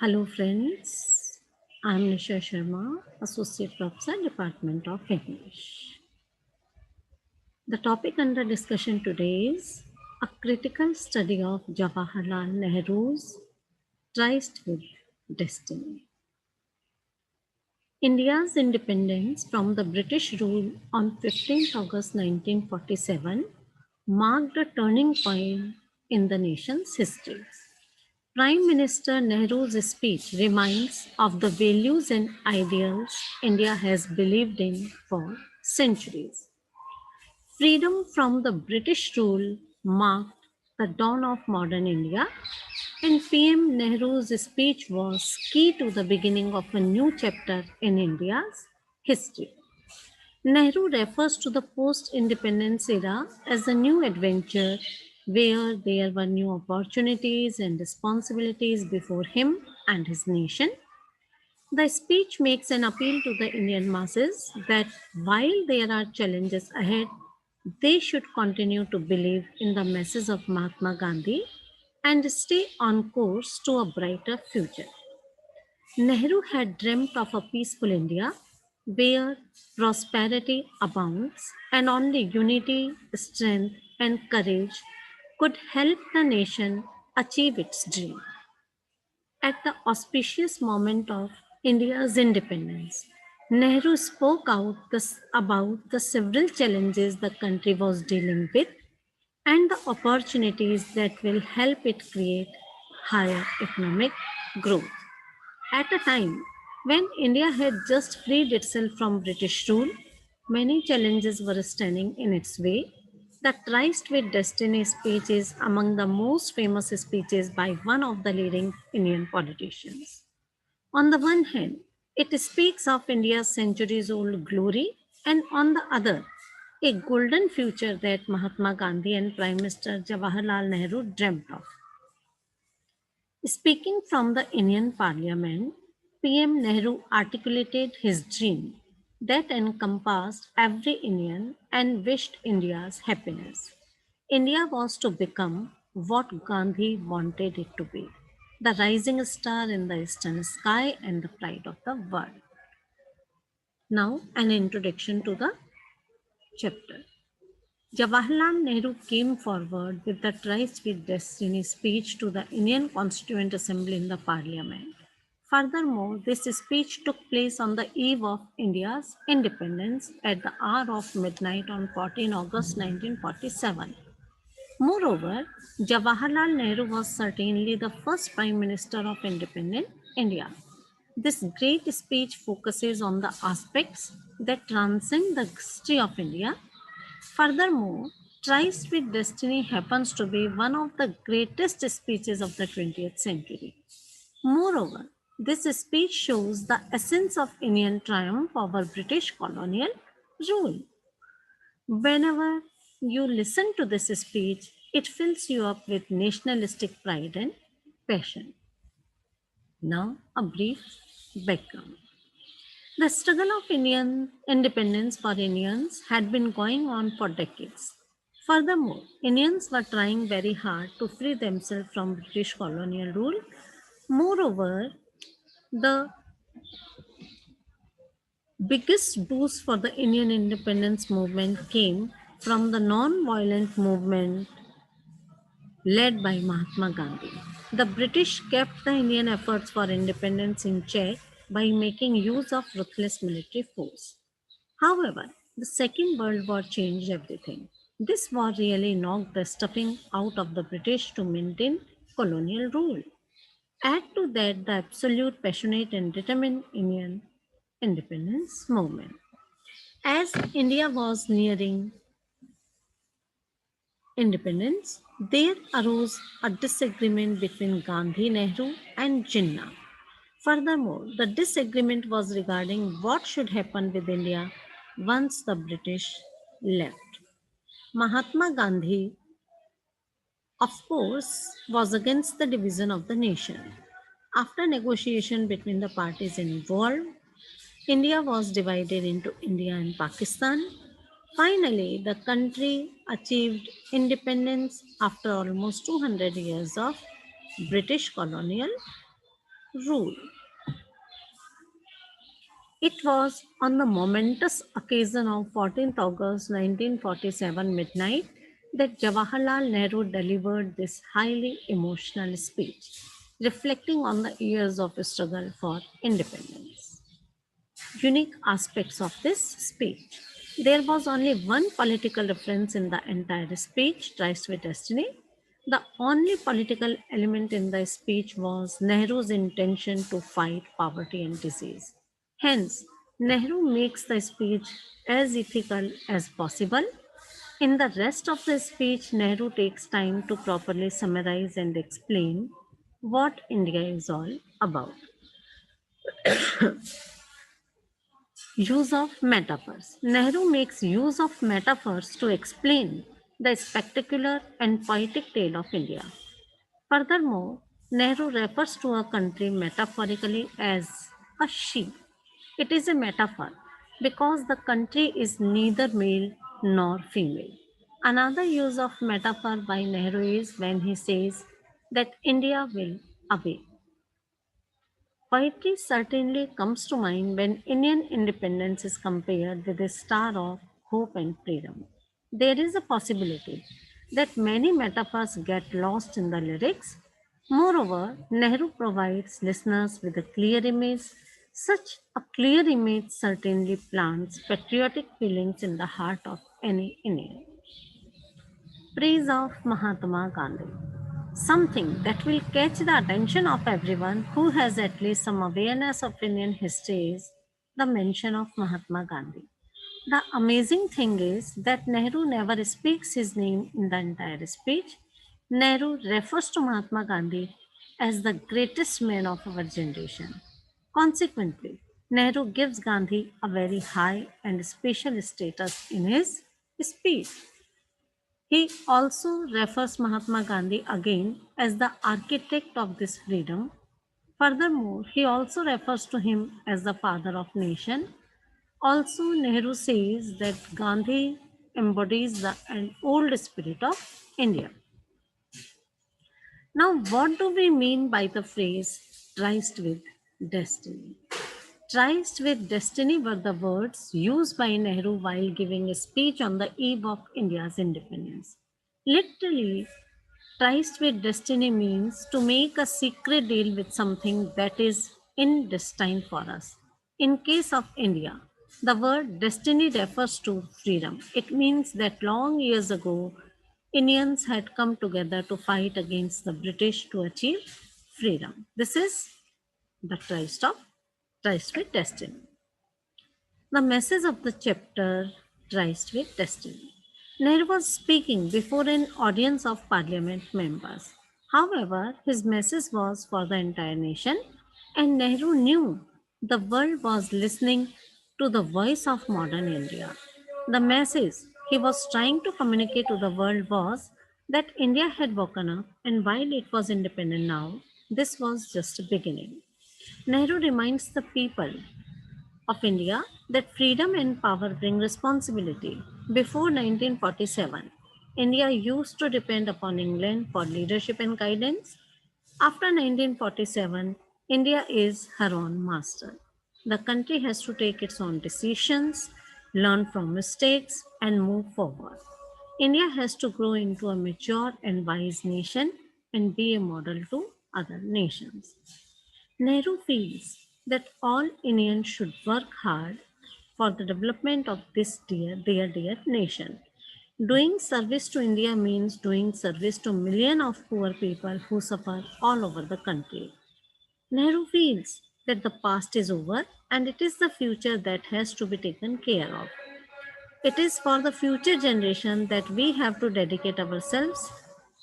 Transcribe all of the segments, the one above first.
Hello friends, I am Nisha Sharma, Associate Professor, Department of English. The topic under discussion today is a critical study of Jawaharlal Nehru's Tryst with Destiny. India's independence from the British rule on 15th August 1947 marked a turning point in the nation's history. Prime Minister Nehru's speech reminds of the values and ideals India has believed in for centuries. Freedom from the British rule marked the dawn of modern India, and PM Nehru's speech was key to the beginning of a new chapter in India's history. Nehru refers to the post independence era as a new adventure where there were new opportunities and responsibilities before him and his nation. The speech makes an appeal to the Indian masses that while there are challenges ahead, they should continue to believe in the message of Mahatma Gandhi and stay on course to a brighter future. Nehru had dreamt of a peaceful India where prosperity abounds and only unity, strength, and courage could help the nation achieve its dream. At the auspicious moment of India's independence, Nehru spoke about the several challenges the country was dealing with and the opportunities that will help it create higher economic growth. At a time when India had just freed itself from British rule, many challenges were standing in its way. The Tryst with Destiny speech is among the most famous speeches by one of the leading Indian politicians. On the one hand, it speaks of India's centuries old glory, and on the other, a golden future that Mahatma Gandhi and Prime Minister Jawaharlal Nehru dreamt of. Speaking from the Indian Parliament, PM Nehru articulated his dream that encompassed every Indian and wished India's happiness. India was to become what Gandhi wanted it to be, the rising star in the eastern sky and the pride of the world. Now, an introduction to the chapter. Jawaharlal Nehru came forward with the Tryst with Destiny speech to the Indian Constituent Assembly in the Parliament. Furthermore, this speech took place on the eve of India's independence at the hour of midnight on 14 August 1947. Moreover, Jawaharlal Nehru was certainly the first Prime Minister of independent India. This great speech focuses on the aspects that transcend the history of India. Furthermore, Tryst with Destiny happens to be one of the greatest speeches of the 20th century. Moreover, this speech shows the essence of Indian triumph over British colonial rule. Whenever you listen to this speech, it fills you up with nationalistic pride and passion. Now, a brief background. The struggle of Indian independence for Indians had been going on for decades. Furthermore, Indians were trying very hard to free themselves from British colonial rule. Moreover, the biggest boost for the Indian independence movement came from the non-violent movement led by Mahatma Gandhi. The British kept the Indian efforts for independence in check by making use of ruthless military force. However, the Second World War changed everything. This war really knocked the stuffing out of the British to maintain colonial rule. Add to that the absolute passionate and determined Indian independence movement. As India was nearing independence, there arose a disagreement between Gandhi, Nehru, and Jinnah. Furthermore, the disagreement was regarding what should happen with India once the British left. Mahatma Gandhi, of course, was against the division of the nation. After negotiation between the parties involved, India was divided into India and Pakistan. Finally, the country achieved independence after almost 200 years of British colonial rule. It was on the momentous occasion of 14th August 1947 midnight that Jawaharlal Nehru delivered this highly emotional speech, reflecting on the years of struggle for independence. Unique aspects of this speech. There was only one political reference in the entire speech, Tries with Destiny. The only political element in the speech was Nehru's intention to fight poverty and disease. Hence, Nehru makes the speech as ethical as possible. In the rest of the speech, Nehru takes time to properly summarize and explain what India is all about. Use of metaphors. Nehru makes use of metaphors to explain the spectacular and poetic tale of India. Furthermore, Nehru refers to a country metaphorically as a sheep. It is a metaphor because the country is neither male nor female. Another use of metaphor by Nehru is when he says that India will awake. Poetry certainly comes to mind when Indian independence is compared with a star of hope and freedom. There is a possibility that many metaphors get lost in the lyrics. Moreover, Nehru provides listeners with a clear image. Such a clear image certainly plants patriotic feelings in the heart of any Indian. Praise of Mahatma Gandhi. Something that will catch the attention of everyone who has at least some awareness of Indian history is the mention of Mahatma Gandhi. The amazing thing is that Nehru never speaks his name in the entire speech. Nehru refers to Mahatma Gandhi as the greatest man of our generation. Consequently, Nehru gives Gandhi a very high and special status in his speech. He also refers Mahatma Gandhi again as the architect of this freedom. Furthermore, he also refers to him as the father of nation. Also, Nehru says that Gandhi embodies the an old spirit of India. Now, what do we mean by the phrase "tryst with destiny"? Tryst with destiny were the words used by Nehru while giving a speech on the eve of India's independence. Literally, Tryst with destiny means to make a secret deal with something that is in destiny for us. In case of India, the word destiny refers to freedom. It means that long years ago, Indians had come together to fight against the British to achieve freedom. This is the Tryst with destiny. The message of the chapter Tryst with Destiny. Nehru was speaking before an audience of parliament members. However, his message was for the entire nation, and Nehru knew the world was listening to the voice of modern India. The message he was trying to communicate to the world was that India had woken up, and while it was independent now, this was just a beginning. Nehru reminds the people of India that freedom and power bring responsibility. Before 1947, India used to depend upon England for leadership and guidance. After 1947, India is her own master. The country has to take its own decisions, learn from mistakes, and move forward. India has to grow into a mature and wise nation and be a model to other nations. Nehru feels that all Indians should work hard for the development of this dear nation. Doing service to India means doing service to millions of poor people who suffer all over the country. Nehru feels that the past is over and it is the future that has to be taken care of. It is for the future generation that we have to dedicate ourselves.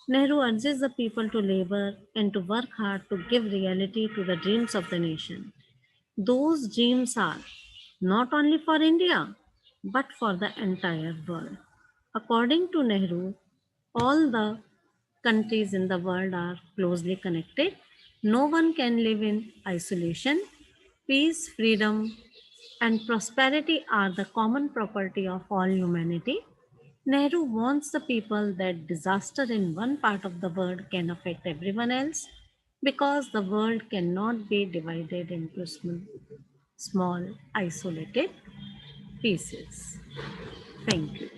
Nehru urges the people to labor and to work hard to give reality to the dreams of the nation. Those dreams are not only for India but for the entire world. According to Nehru, all the countries in the world are closely connected. No one can live in isolation. Peace, freedom, and prosperity are the common property of all humanity. Nehru warns the people that disaster in one part of the world can affect everyone else. because the world cannot be divided into small isolated pieces. Thank you.